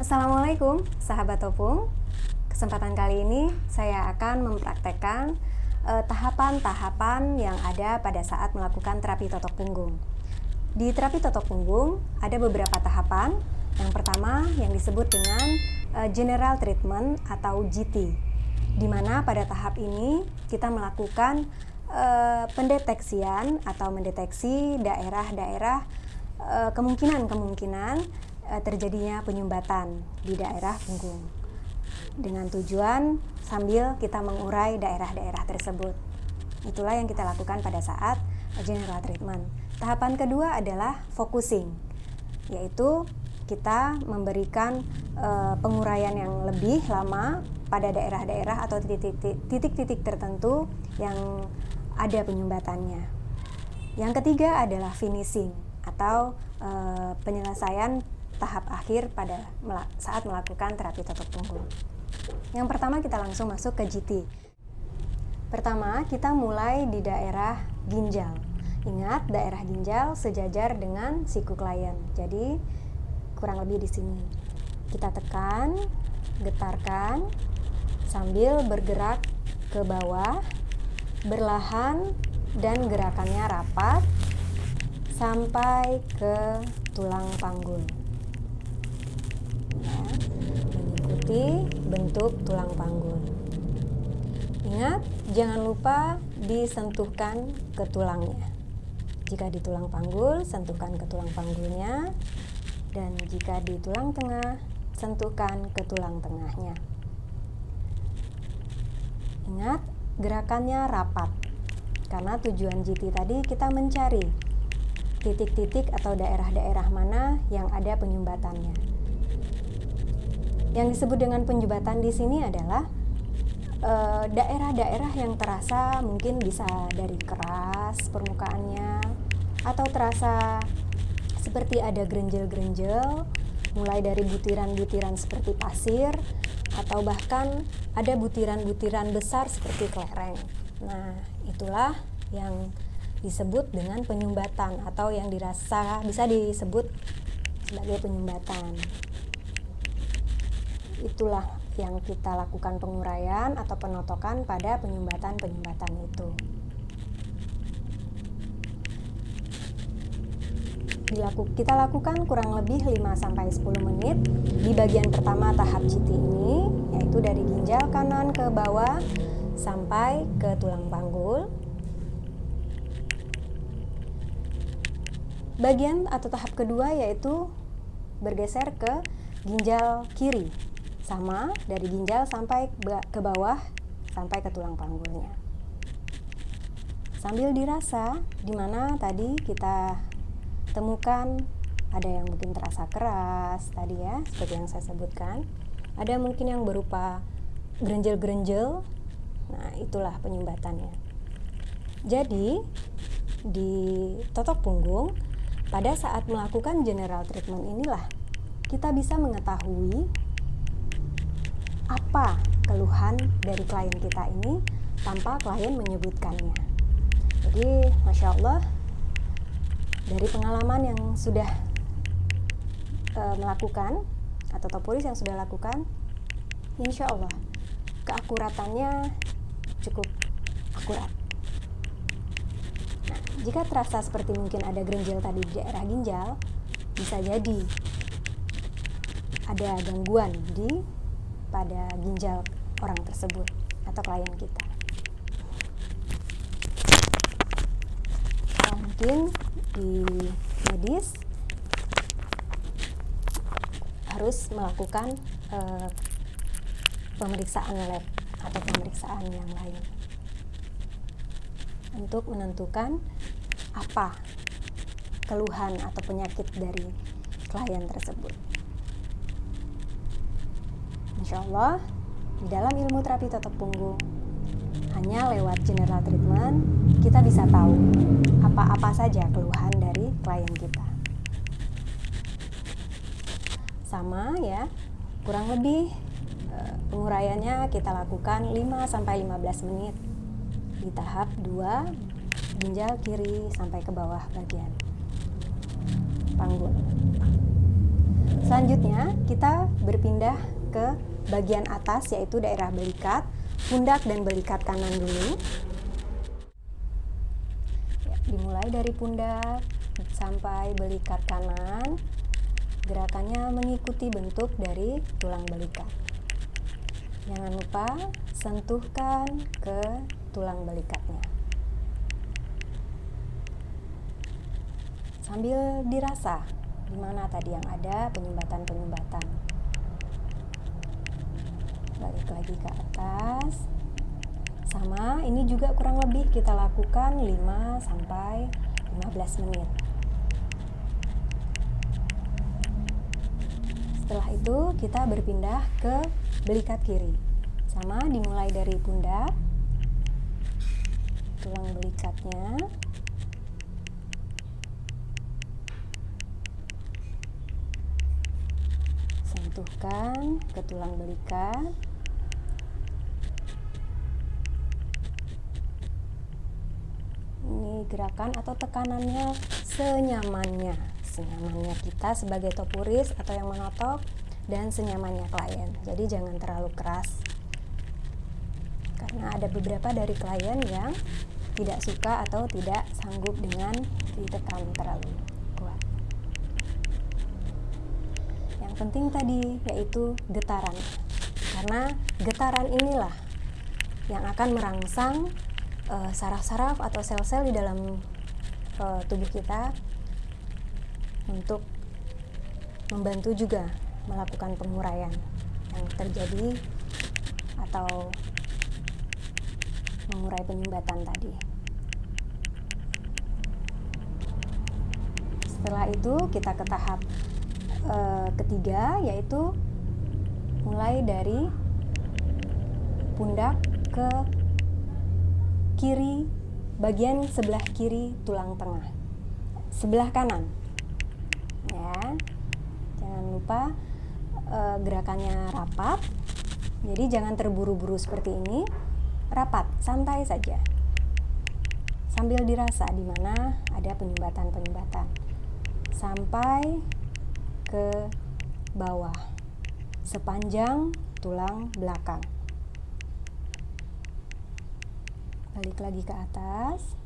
Assalamualaikum sahabat Topung. Kesempatan kali ini saya akan mempraktekkan tahapan-tahapan yang ada pada saat melakukan terapi totok punggung. Di terapi totok punggung ada beberapa tahapan. Yang pertama yang disebut dengan general treatment atau GT, di mana pada tahap ini kita melakukan pendeteksian atau mendeteksi daerah-daerah kemungkinan terjadinya penyumbatan di daerah punggung, dengan tujuan sambil kita mengurai daerah-daerah tersebut. Itulah yang kita lakukan pada saat general treatment. Tahapan kedua adalah focusing, yaitu kita memberikan penguraian yang lebih lama pada daerah-daerah atau titik-titik tertentu yang ada penyumbatannya. Yang ketiga adalah finishing atau penyelesaian tahap akhir pada saat melakukan terapi totok punggung. Yang pertama kita langsung masuk ke GT. Pertama kita mulai di daerah ginjal. Ingat, daerah ginjal sejajar dengan siku klien. Jadi kurang lebih di sini. Kita tekan, getarkan sambil bergerak ke bawah, berlahan dan gerakannya rapat sampai ke tulang panggul. Ya, mengikuti bentuk tulang panggul. Ingat, jangan lupa disentuhkan ke tulangnya. Jika di tulang panggul, sentuhkan ke tulang panggulnya. Dan jika di tulang tengah, sentuhkan ke tulang tengahnya. Ingat, gerakannya rapat. Karena tujuan GT tadi kita mencari titik-titik atau daerah-daerah mana yang ada penyumbatannya. Yang disebut dengan penyumbatan di sini adalah daerah-daerah yang terasa mungkin bisa dari keras permukaannya atau terasa seperti ada grenjel-grenjel, mulai dari butiran-butiran seperti pasir, atau bahkan ada butiran-butiran besar seperti kelereng. Nah, itulah yang disebut dengan penyumbatan atau yang bisa disebut sebagai penyumbatan. Itulah yang kita lakukan penguraian atau penotokan pada penyumbatan-penyumbatan itu. Kita lakukan kurang lebih 5-10 menit di bagian pertama tahap GT ini, yaitu dari ginjal kanan ke bawah sampai ke tulang panggul. Bagian atau tahap kedua yaitu bergeser ke ginjal kiri, sama dari ginjal sampai ke bawah sampai ke tulang panggulnya. Sambil dirasa, di mana tadi kita temukan ada yang mungkin terasa keras tadi ya, seperti yang saya sebutkan. Ada mungkin yang berupa grenjel-grenjel. Nah, itulah penyumbatannya. Jadi, di totok punggung pada saat melakukan general treatment inilah kita bisa mengetahui apa keluhan dari klien kita ini tanpa klien menyebutkannya. Jadi, Masya Allah, dari pengalaman yang sudah melakukan atau topolis yang sudah lakukan, insya Allah keakuratannya cukup akurat. Nah, jika terasa seperti mungkin ada grenjel tadi di daerah ginjal, bisa jadi ada gangguan pada ginjal orang tersebut atau klien kita. Atau mungkin di medis harus melakukan pemeriksaan lab atau pemeriksaan yang lain untuk menentukan apa keluhan atau penyakit dari klien tersebut. Insya Allah di dalam ilmu terapi totok punggung hanya lewat general treatment kita bisa tahu apa-apa saja keluhan dari klien kita. Sama ya, kurang lebih penguraiannya kita lakukan 5-15 menit di tahap 2 ginjal kiri sampai ke bawah bagian panggul. Selanjutnya kita berpindah ke bagian atas, yaitu daerah belikat, pundak dan belikat kanan dulu. Ya, dimulai dari pundak sampai belikat kanan. Gerakannya mengikuti bentuk dari tulang belikat. Jangan lupa sentuhkan ke tulang belikatnya. Sambil dirasa di mana tadi yang ada penyumbatan-penyumbatan. Balik lagi ke atas. Sama, ini juga kurang lebih kita lakukan 5 sampai 15 menit. Setelah itu kita berpindah ke belikat kiri. Sama, dimulai dari pundak, tulang belikatnya, sentuhkan ke tulang belikat. Ini gerakan atau tekanannya senyamannya kita sebagai topuris atau yang menotok, dan senyamannya klien. Jadi jangan terlalu keras, karena ada beberapa dari klien yang tidak suka atau tidak sanggup dengan ditekan terlalu kuat. Yang penting tadi yaitu getaran, karena getaran inilah yang akan merangsang saraf-saraf atau sel-sel di dalam tubuh kita untuk membantu juga melakukan penguraian yang terjadi atau mengurai penyumbatan tadi. Setelah itu kita ke tahap ketiga, yaitu mulai dari pundak ke kiri, bagian sebelah kiri tulang tengah, sebelah kanan. Ya, jangan lupa gerakannya rapat. Jadi jangan terburu-buru seperti ini. Rapat, santai saja. Sambil dirasa di mana ada penyumbatan-penyumbatan. Sampai ke bawah, sepanjang tulang belakang. Balik lagi ke atas.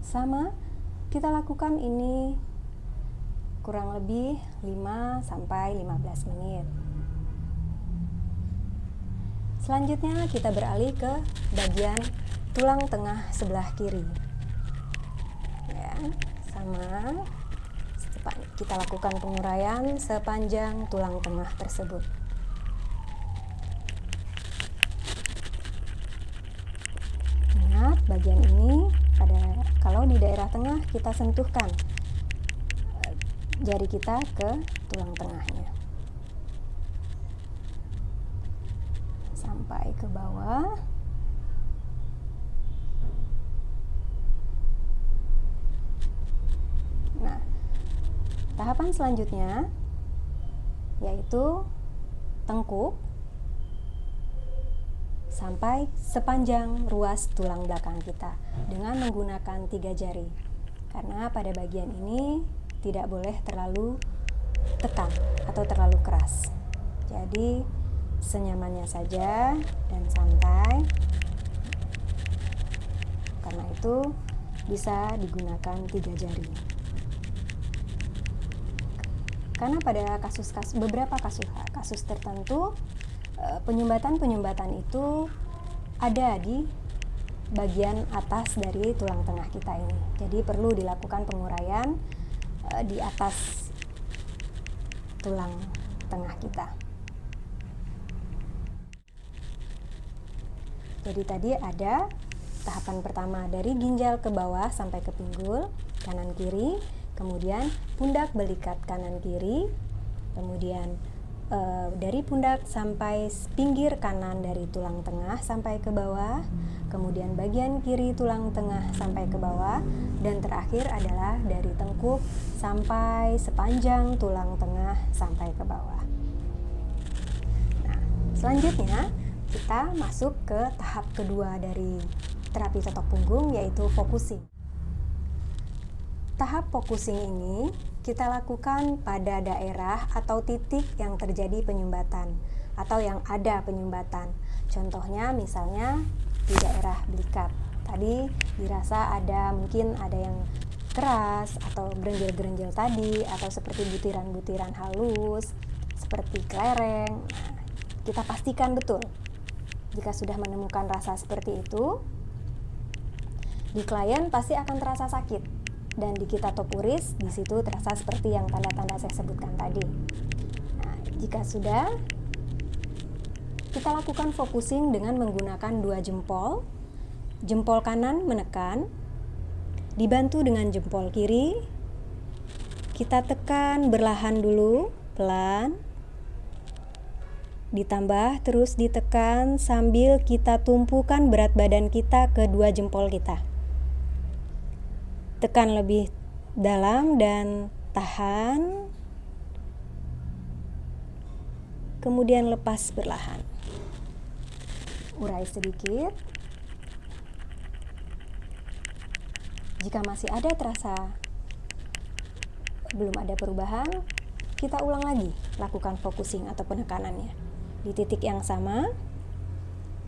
Sama, kita lakukan ini kurang lebih 5 sampai 15 menit. Selanjutnya kita beralih ke bagian tulang tengah sebelah kiri. Ya, sama. Kita lakukan penguraian sepanjang tulang tengah tersebut. Ingat, bagian ini kalau di daerah tengah kita sentuhkan jari kita ke tulang tengahnya sampai ke bawah. Nah, tahapan selanjutnya yaitu tengkuk sampai sepanjang ruas tulang belakang kita dengan menggunakan 3 jari, karena pada bagian ini tidak boleh terlalu tekan atau terlalu keras. Jadi senyamannya saja dan santai, karena itu bisa digunakan 3 jari. Karena pada beberapa kasus tertentu penyumbatan itu ada di bagian atas dari tulang tengah kita ini. Jadi perlu dilakukan penguraian di atas tulang tengah kita. Jadi tadi ada tahapan pertama dari ginjal ke bawah sampai ke pinggul kanan kiri, kemudian pundak belikat kanan kiri, kemudian dari pundak sampai pinggir kanan dari tulang tengah sampai ke bawah, kemudian bagian kiri tulang tengah sampai ke bawah, dan terakhir adalah dari tengkuk sampai sepanjang tulang tengah sampai ke bawah. Nah, selanjutnya kita masuk ke tahap kedua dari terapi totok punggung, yaitu focusing. Tahap focusing ini kita lakukan pada daerah atau titik yang terjadi penyumbatan atau yang ada penyumbatan. Contohnya misalnya di daerah belikat. Tadi dirasa mungkin ada yang keras atau gerenjel-gerenjel tadi, atau seperti butiran-butiran halus seperti kelereng. Nah, kita pastikan betul jika sudah menemukan rasa seperti itu, di klien pasti akan terasa sakit, dan di kita topuris di situ terasa seperti yang tanda-tanda saya sebutkan tadi. Nah, jika sudah, kita lakukan focusing dengan menggunakan 2 jempol. Jempol kanan menekan, dibantu dengan jempol kiri. Kita tekan berlahan dulu, pelan. Ditambah terus ditekan sambil kita tumpukan berat badan kita ke 2 jempol kita. Tekan lebih dalam dan tahan. Kemudian lepas berlahan. Urai sedikit. Jika masih ada terasa belum ada perubahan, kita ulang lagi lakukan focusing atau penekanannya. Di titik yang sama,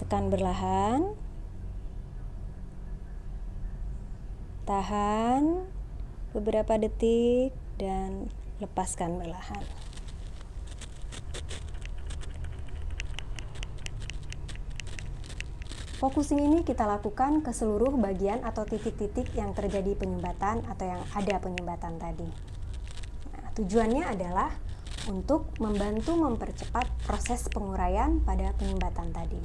tekan berlahan, tahan beberapa detik, dan lepaskan berlahan. Focusing ini kita lakukan ke seluruh bagian atau titik-titik yang terjadi penyumbatan atau yang ada penyumbatan tadi. Nah, tujuannya adalah untuk membantu mempercepat proses penguraian pada penyumbatan tadi.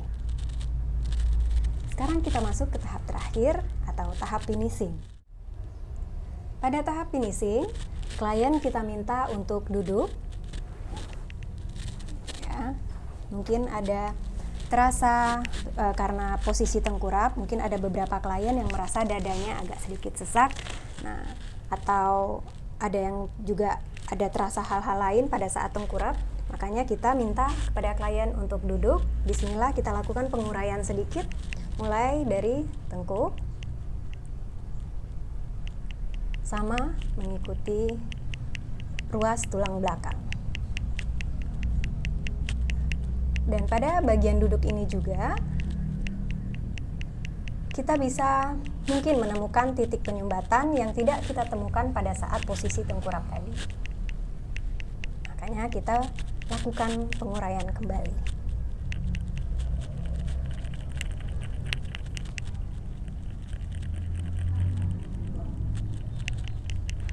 Sekarang kita masuk ke tahap terakhir atau tahap finishing. Pada tahap finishing, klien kita minta untuk duduk. Ya, mungkin ada terasa karena posisi tengkurap, mungkin ada beberapa klien yang merasa dadanya agak sedikit sesak. Nah, atau ada yang juga ada terasa hal-hal lain pada saat tengkurap. Makanya kita minta kepada klien untuk duduk. Bismillah, kita lakukan penguraian sedikit, mulai dari tengkuk sama mengikuti ruas tulang belakang. Dan pada bagian duduk ini juga kita bisa mungkin menemukan titik penyumbatan yang tidak kita temukan pada saat posisi tengkurap tadi. Makanya kita lakukan penguraian kembali.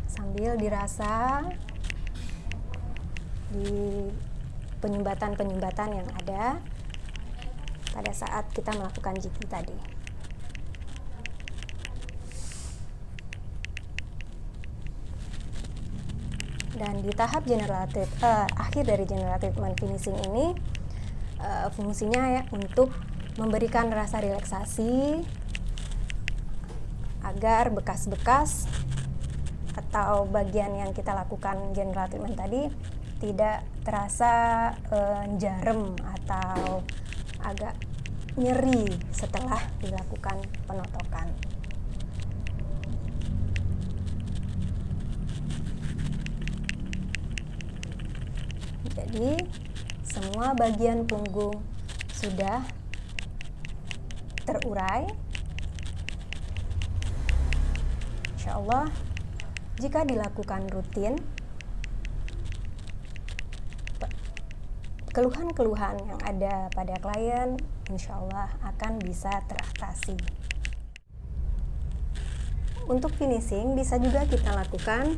Sambil dirasa di penyumbatan-penyumbatan yang ada pada saat kita melakukan GT tadi. Dan di tahap akhir dari general treatment finishing ini, fungsinya ya untuk memberikan rasa relaksasi agar bekas-bekas atau bagian yang kita lakukan general treatment tadi tidak terasa jarem atau agak nyeri setelah dilakukan penotokan. Jadi semua bagian punggung sudah terurai. Insya Allah, jika dilakukan rutin, keluhan-keluhan yang ada pada klien insya Allah akan bisa teratasi. Untuk finishing bisa juga kita lakukan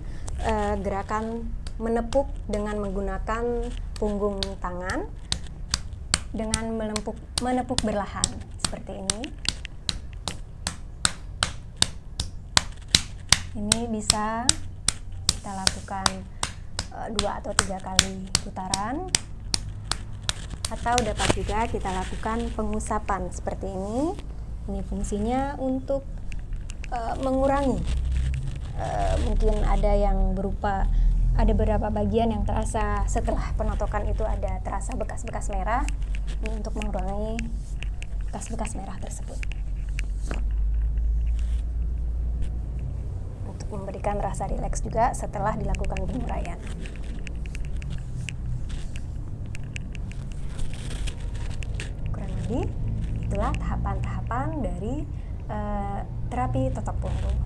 gerakan menepuk dengan menggunakan punggung tangan dengan menepuk berlahan seperti ini. Ini bisa kita lakukan 2 atau 3 kali putaran. Atau dapat juga kita lakukan pengusapan seperti ini. Ini fungsinya untuk mengurangi. Mungkin ada yang berupa, ada beberapa bagian yang terasa setelah penotokan itu ada terasa bekas-bekas merah. Ini untuk mengurangi bekas-bekas merah tersebut. Untuk memberikan rasa rileks juga setelah dilakukan penguraian. Kurang lebih itulah tahapan-tahapan dari terapi totok punggung.